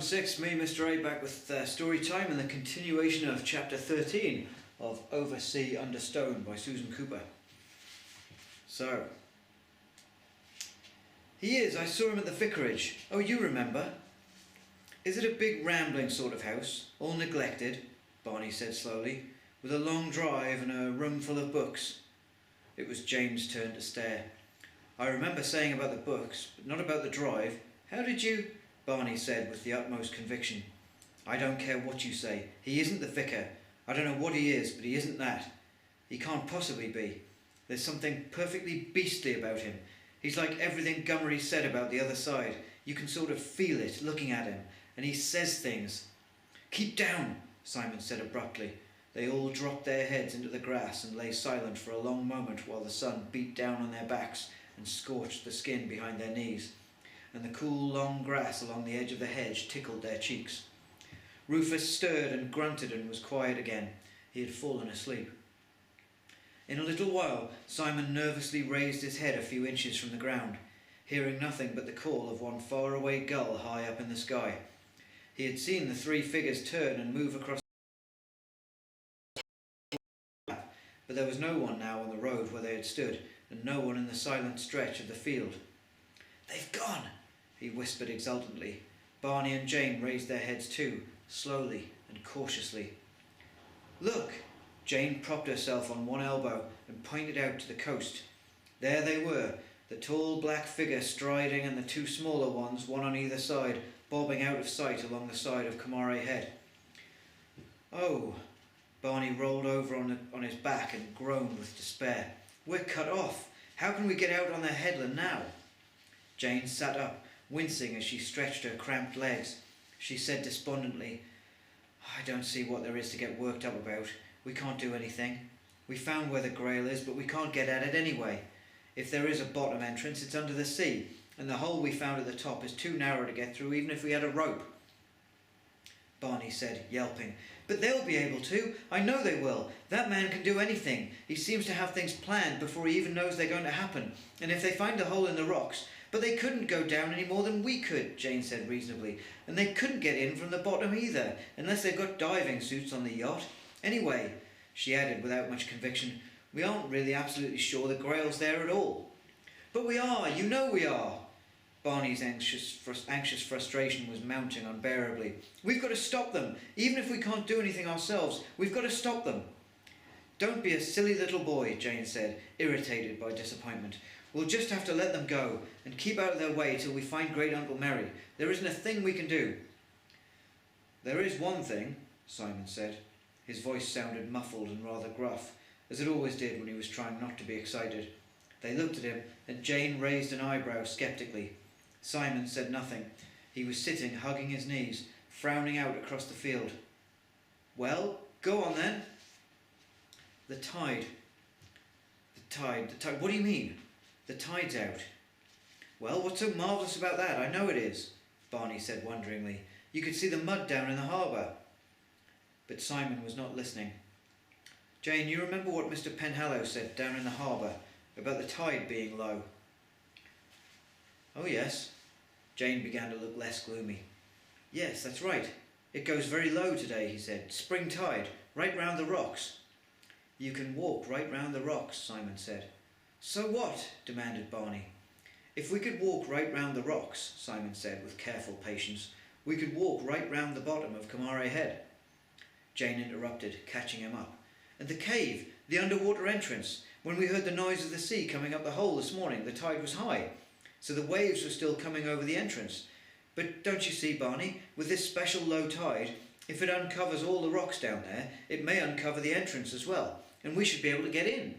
1-6, me, Mr. A, back with story time and the continuation of chapter 13 of Over Sea Under Stone by Susan Cooper. So, he is, I saw him at the vicarage. Oh, you remember? Is it a big rambling sort of house, all neglected, Barney said slowly, with a long drive and a room full of books? It was Jane's turn to stare. I remember saying about the books, but not about the drive. How did you? Barney said with the utmost conviction. I don't care what you say. He isn't the vicar. I don't know what he is, but he isn't that. He can't possibly be. There's something perfectly beastly about him. He's like everything Gummery said about the other side. You can sort of feel it looking at him, and he says things. Keep down, Simon said abruptly. They all dropped their heads into the grass and lay silent for a long moment while the sun beat down on their backs and scorched the skin behind their knees, and the cool long grass along the edge of the hedge tickled their cheeks. Rufus stirred and grunted and was quiet again. He had fallen asleep. In a little while, Simon nervously raised his head a few inches from the ground, hearing nothing but the call of one far-away gull high up in the sky. He had seen the three figures turn and move across the path, but there was no one now on the road where they had stood, and no one in the silent stretch of the field. They've gone, he whispered exultantly. Barney and Jane raised their heads too, slowly and cautiously. Look! Jane propped herself on one elbow and pointed out to the coast. There they were, the tall black figure striding and the two smaller ones, one on either side, bobbing out of sight along the side of Comare Head. Oh! Barney rolled over on his back and groaned with despair. We're cut off. How can we get out on the headland now? Jane sat up, wincing as she stretched her cramped legs. She said despondently, I don't see what there is to get worked up about. We can't do anything. We found where the Grail is, but we can't get at it anyway. If there is a bottom entrance, it's under the sea, and the hole we found at the top is too narrow to get through even if we had a rope. Barney said, yelping, But they'll be able to. I know they will. That man can do anything. He seems to have things planned before he even knows they're going to happen. And if they find a hole in the rocks... But they couldn't go down any more than we could, Jane said reasonably. And they couldn't get in from the bottom either, unless they've got diving suits on the yacht. Anyway, she added without much conviction, we aren't really absolutely sure the Grail's there at all. But we are, you know we are. Barney's anxious frustration was mounting unbearably. We've got to stop them. Even if we can't do anything ourselves, we've got to stop them. Don't be a silly little boy, Jane said, irritated by disappointment. We'll just have to let them go and keep out of their way till we find Great Uncle Merry. There isn't a thing we can do. There is one thing, Simon said. His voice sounded muffled and rather gruff, as it always did when he was trying not to be excited. They looked at him, and Jane raised an eyebrow sceptically. Simon said nothing. He was sitting, hugging his knees, frowning out across the field. Well, go on then. The tide. What do you mean? The tide's out. Well, what's so marvellous about that? I know it is, Barney said wonderingly. You could see the mud down in the harbour. But Simon was not listening. Jane, you remember what Mr. Penhallow said down in the harbour about the tide being low? Oh, yes. Jane began to look less gloomy. Yes, that's right. It goes very low today, he said. Spring tide, right round the rocks. You can walk right round the rocks, Simon said. So what? Demanded Barney. If we could walk right round the rocks, Simon said with careful patience, we could walk right round the bottom of Comare Head. Jane interrupted, catching him up. And the cave, the underwater entrance. When we heard the noise of the sea coming up the hole this morning, the tide was high, so the waves were still coming over the entrance. But don't you see, Barney, with this special low tide, if it uncovers all the rocks down there, it may uncover the entrance as well, and we should be able to get in.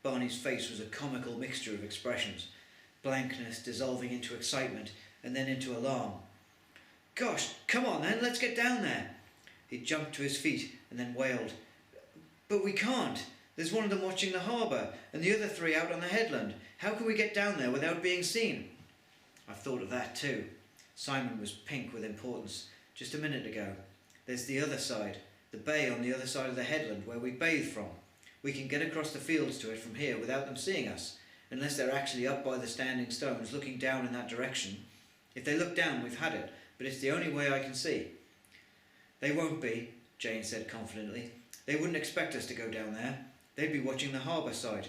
Barney's face was a comical mixture of expressions, blankness dissolving into excitement and then into alarm. Gosh, come on then, let's get down there. He jumped to his feet and then wailed. But we can't. There's one of them watching the harbour and the other three out on the headland. How can we get down there without being seen? I've thought of that too. Simon was pink with importance. Just a minute ago. There's the other side, the bay on the other side of the headland where we bathe from. We can get across the fields to it from here without them seeing us, unless they're actually up by the standing stones looking down in that direction. If they look down, we've had it. but it's the only way I can see." "They won't be," Jane said confidently. "They wouldn't expect us to go down there. They'd be watching the harbour side."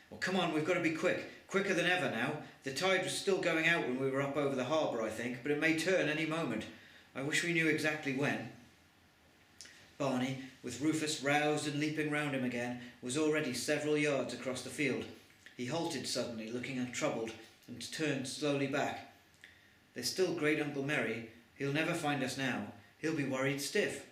"Well, come on, we've got to be quick. Quicker than ever now. The tide was still going out when we were up over the harbour, I think, but it may turn any moment. I wish we knew exactly when." Barney, with Rufus roused and leaping round him again, was already several yards across the field. He halted suddenly, looking untroubled, and turned slowly back. "There's still great Uncle Merry. He'll never find us now. He'll be worried stiff."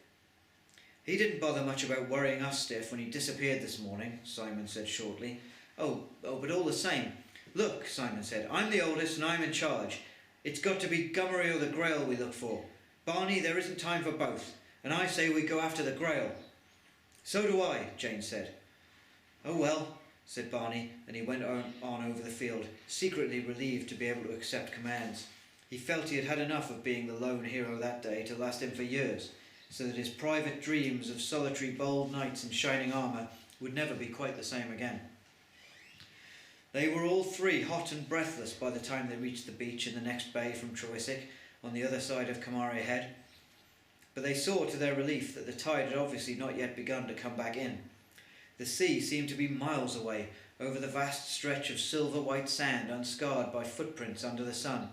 "He didn't bother much about worrying us stiff when he disappeared this morning," Simon said shortly. Oh, but all the same. "Look," Simon said, "I'm the oldest and I'm in charge. It's got to be Gummery or the Grail we look for. Barney, there isn't time for both, and I say we go after the Grail." "So do I," Jane said. "Oh well," said Barney, and he went on over the field, secretly relieved to be able to accept commands. He felt he had had enough of being the lone hero that day to last him for years, so that his private dreams of solitary bold knights in shining armour would never be quite the same again. They were all three hot and breathless by the time they reached the beach in the next bay from Trewhissick, on the other side of Kamari Head. But they saw to their relief that the tide had obviously not yet begun to come back in. The sea seemed to be miles away, over the vast stretch of silver-white sand unscarred by footprints under the sun,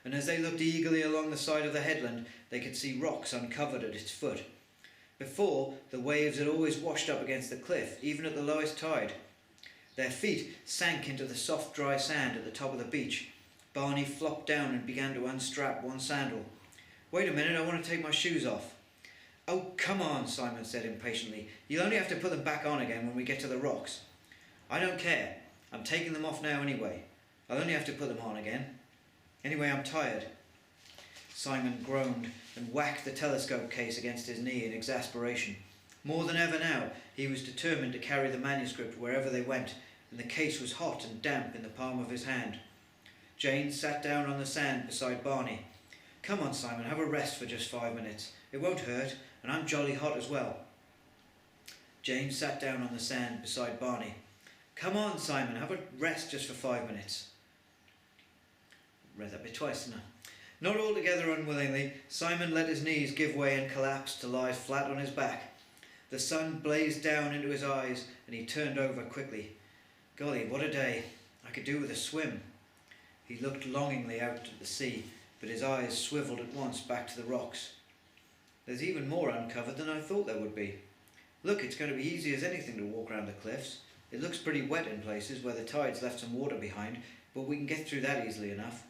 and as they looked eagerly along the side of the headland, they could see rocks uncovered at its foot. Before, the waves had always washed up against the cliff, even at the lowest tide. Their feet sank into the soft, dry sand at the top of the beach. Barney flopped down and began to unstrap one sandal. "Wait a minute, I want to take my shoes off." "Oh, come on," Simon said impatiently. "You'll only have to put them back on again when we get to the rocks." "I don't care. I'm taking them off now anyway. I'll only have to put them on again. Anyway, I'm tired." Simon groaned and whacked the telescope case against his knee in exasperation. More than ever now, he was determined to carry the manuscript wherever they went, and the case was hot and damp in the palm of his hand. Jane sat down on the sand beside Barney. "Come on, Simon, have a rest for just 5 minutes. It won't hurt, and I'm jolly hot as well." Jane sat down on the sand beside Barney. "Come on, Simon, have a rest just for 5 minutes." Read that bit twice, didn't I? Not altogether unwillingly, Simon let his knees give way and collapsed to lie flat on his back. The sun blazed down into his eyes, and he turned over quickly. "Golly, what a day! I could do with a swim." He looked longingly out at the sea, but his eyes swivelled at once back to the rocks. "There's even more uncovered than I thought there would be. Look, it's going to be easy as anything to walk round the cliffs. It looks pretty wet in places where the tide's left some water behind, but we can get through that easily enough."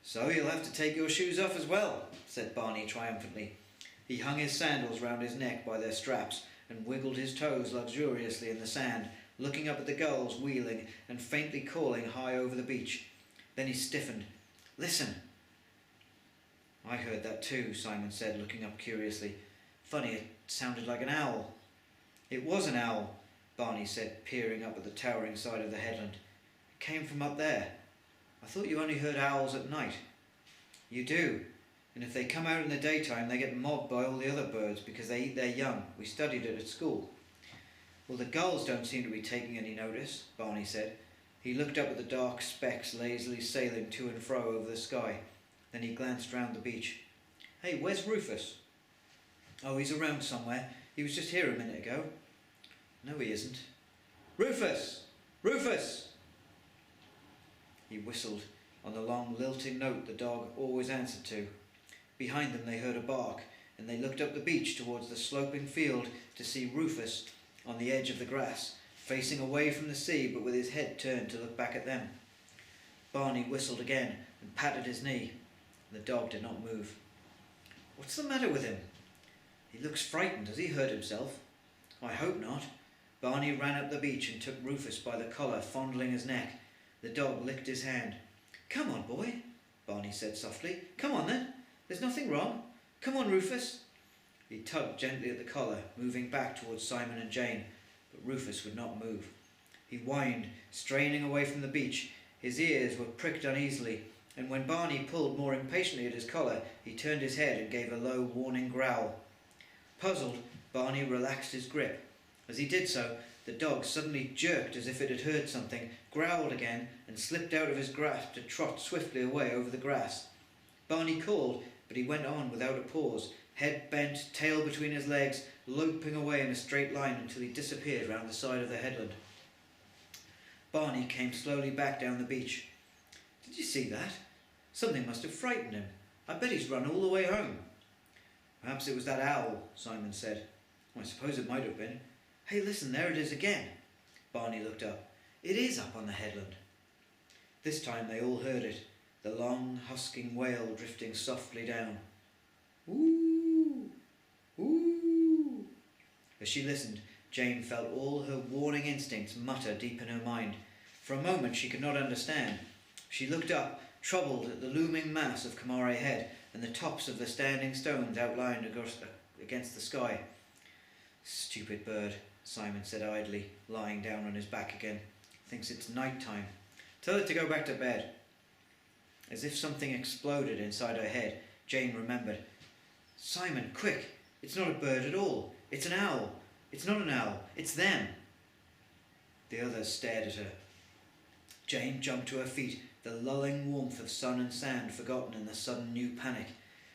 "So you'll have to take your shoes off as well," said Barney triumphantly. He hung his sandals round his neck by their straps and wiggled his toes luxuriously in the sand, looking up at the gulls wheeling and faintly calling high over the beach. Then he stiffened. "Listen!" "I heard that too," Simon said, looking up curiously. "Funny, it sounded like an owl." "It was an owl," Barney said, peering up at the towering side of the headland. "It came from up there. I thought you only heard owls at night." "You do. And if they come out in the daytime, they get mobbed by all the other birds because they eat their young. We studied it at school." "Well, the gulls don't seem to be taking any notice," Barney said. He looked up at the dark specks lazily sailing to and fro over the sky. Then he glanced round the beach. "Hey, where's Rufus?" "Oh, he's around somewhere. He was just here a minute ago." "No, he isn't." "Rufus! Rufus!" He whistled on the long lilting note the dog always answered to. Behind them they heard a bark, and they looked up the beach towards the sloping field to see Rufus on the edge of the grass, facing away from the sea but with his head turned to look back at them. Barney whistled again and patted his knee. The dog did not move. "What's the matter with him?" "He looks frightened. Has he hurt himself?" "I hope not." Barney ran up the beach and took Rufus by the collar, fondling his neck. The dog licked his hand. "Come on, boy," Barney said softly. "Come on then. There's nothing wrong. Come on, Rufus." He tugged gently at the collar, moving back towards Simon and Jane, but Rufus would not move. He whined, straining away from the beach. His ears were pricked uneasily, and when Barney pulled more impatiently at his collar, he turned his head and gave a low, warning growl. Puzzled, Barney relaxed his grip. As he did so, the dog suddenly jerked as if it had heard something, growled again, and slipped out of his grasp to trot swiftly away over the grass. Barney called, but he went on without a pause, head bent, tail between his legs, loping away in a straight line until he disappeared round the side of the headland. Barney came slowly back down the beach. "Did you see that? Something must have frightened him. I bet he's run all the way home." "Perhaps it was that owl," Simon said. "I suppose it might have been. Hey, listen, there it is again." Barney looked up. "It is up on the headland." This time they all heard it, the long, husking wail drifting softly down. "Ooh! Ooh!" As she listened, Jane felt all her warning instincts mutter deep in her mind. For a moment she could not understand. She looked up, troubled at the looming mass of Kamare Head and the tops of the standing stones outlined against the sky. "Stupid bird," Simon said idly, lying down on his back again. "Thinks it's night time. Tell it to go back to bed." As if something exploded inside her head, Jane remembered. "Simon, quick! It's not a bird at all. It's an owl. It's not an owl. It's them." The others stared at her. Jane jumped to her feet, the lulling warmth of sun and sand forgotten in the sudden new panic.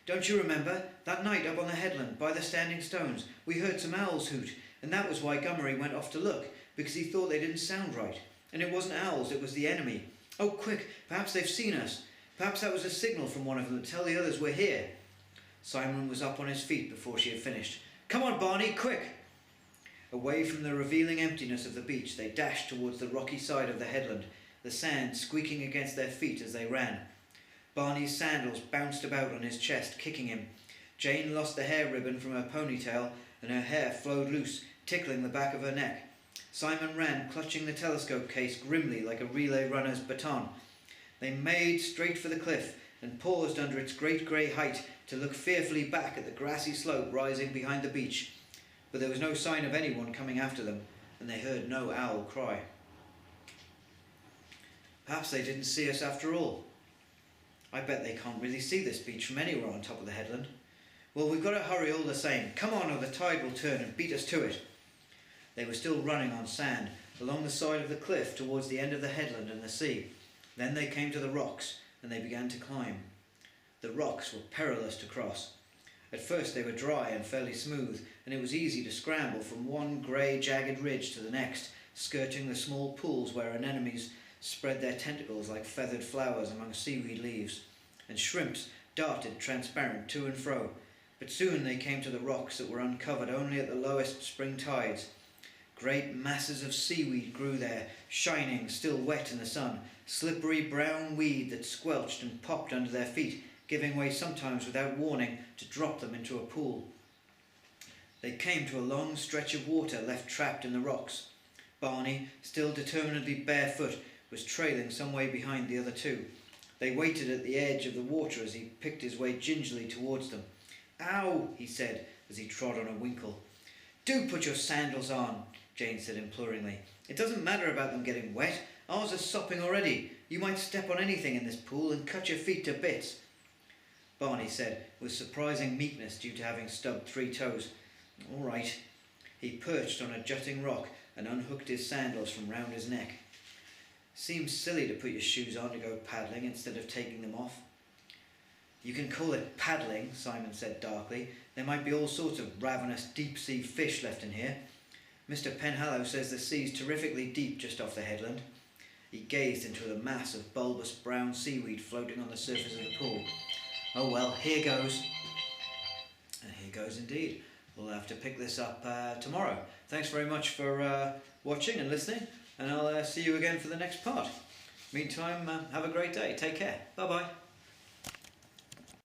"Don't you remember? That night up on the headland, by the standing stones, we heard some owls hoot, and that was why Gummery went off to look, because he thought they didn't sound right. And it wasn't owls, it was the enemy. Oh, quick! Perhaps they've seen us. Perhaps that was a signal from one of them to tell the others we're here." Simon was up on his feet before she had finished. "Come on, Barney, quick!" Away from the revealing emptiness of the beach, they dashed towards the rocky side of the headland, the sand squeaking against their feet as they ran. Barney's sandals bounced about on his chest, kicking him. Jane lost the hair ribbon from her ponytail, and her hair flowed loose, tickling the back of her neck. Simon ran, clutching the telescope case grimly like a relay runner's baton. They made straight for the cliff and paused under its great grey height to look fearfully back at the grassy slope rising behind the beach. But there was no sign of anyone coming after them, and they heard no owl cry. "Perhaps they didn't see us after all. I bet they can't really see this beach from anywhere on top of the headland. Well, we've got to hurry all the same. Come on, or the tide will turn and beat us to it." They were still running on sand, along the side of the cliff towards the end of the headland and the sea. Then they came to the rocks, and they began to climb. The rocks were perilous to cross. At first they were dry and fairly smooth, and it was easy to scramble from one grey, jagged ridge to the next, skirting the small pools where anemones spread their tentacles like feathered flowers among seaweed leaves, and shrimps darted transparent to and fro. But soon they came to the rocks that were uncovered only at the lowest spring tides. Great masses of seaweed grew there, shining, still wet in the sun, slippery brown weed that squelched and popped under their feet, giving way sometimes without warning to drop them into a pool. They came to a long stretch of water left trapped in the rocks. Barney, still determinedly barefoot, was trailing some way behind the other two. They waited at the edge of the water as he picked his way gingerly towards them. "Ow!" he said as he trod on a winkle. "Do put your sandals on," Jane said imploringly. "It doesn't matter about them getting wet. Ours are sopping already. You might step on anything in this pool and cut your feet to bits." Barney said, with surprising meekness due to having stubbed 3 toes. "All right." He perched on a jutting rock and unhooked his sandals from round his neck. "Seems silly to put your shoes on to go paddling instead of taking them off." "You can call it paddling," Simon said darkly. "There might be all sorts of ravenous deep-sea fish left in here. Mr. Penhallow says the sea's terrifically deep just off the headland." He gazed into the mass of bulbous brown seaweed floating on the surface of the pool. "Oh well, here goes." And here goes indeed. We'll have to pick this up tomorrow. Thanks very much for watching and listening, and I'll see you again for the next part. Meantime, have a great day. Take care. Bye-bye.